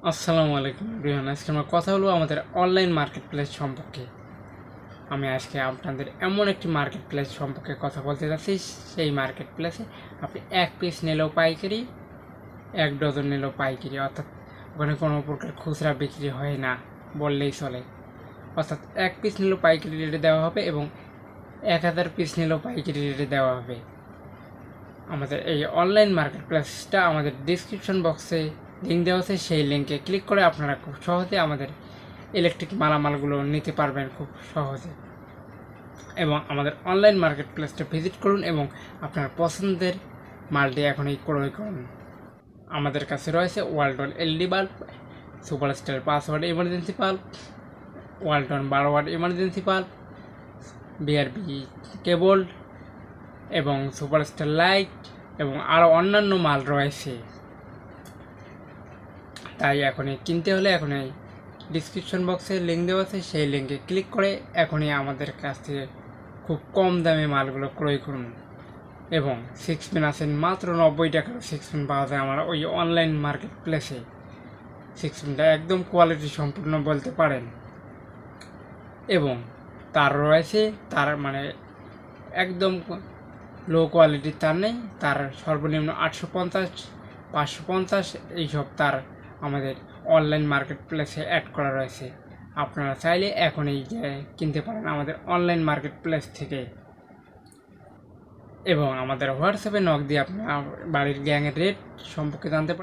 আসসালামু আলাইকুম রিহান। আজকে আমরা কথা বলবো আমাদের অনলাইন মার্কেট প্লেস সম্পর্কে। আমি আজকে আপনাদের এমন একটি মার্কেট প্লেস সম্পর্কে কথা বলতে যাচ্ছি। সেই মার্কেট প্লেসে আপনি এক পিস নিলেও পাইকারি, এক ডজন নিলেও পাইকারি, অর্থাৎ ওখানে কোনো প্রকার খুচরা বিক্রি হয় না বললেই চলে। অর্থাৎ এক পিস নিলেও পাইকারি রেটে দেওয়া হবে এবং 1000 পিস নিলেও পাইকারি রেটে দেওয়া হবে। আমাদের এই অনলাইন মার্কেট প্লেসটা আমাদের ডিসক্রিপশন বক্সে লিঙ্ক দেওয়া আছে। সেই লিঙ্কে ক্লিক করে আপনারা খুব সহজে আমাদের ইলেকট্রিক মালামালগুলো নিতে পারবেন খুব সহজে। এবং আমাদের অনলাইন মার্কেট প্লেসটা ভিজিট করুন এবং আপনার পছন্দের মালটি এখনই ক্রয় করুন। আমাদের কাছে রয়েছে Walton LED bulb, superstar 5 watt emergency bulb, Walton 12 watt emergency bulb, BRB cable এবং সুপারস্টার লাইট এবং আরও অন্যান্য মাল রয়েছে। তাই এখনই কিনতে হলে এখনই ডিসক্রিপশন বক্সে লিঙ্ক দেওয়া আছে, সেই লিঙ্কে ক্লিক করে এখনই আমাদের কাছ থেকে খুব কম দামে মালগুলো ক্রয় করুন। এবং 6 পেন আছেন মাত্র 90 টাকার 6 পেন পাওয়া যায় আমার ওই অনলাইন মার্কেট প্লেসে। 6 পেনটা একদম কোয়ালিটি সম্পূর্ণ বলতে পারেন। এবং তার রয়েছে তার মানে একদম লো কোয়ালিটির তার নেই, তার সর্বনিম্ন 850, 550 এইসব তার আমাদের অনলাইন মার্কেট প্লেসে অ্যাড করা রয়েছে। আপনারা চাইলে এখনই কিনতে পারেন আমাদের অনলাইন মার্কেট প্লেস থেকে। এবং আমাদের হোয়াটসঅ্যাপে নক দিয়ে আপনার বাড়ির গ্যাংয়ের রেট সম্পর্কে জানতে পারেন।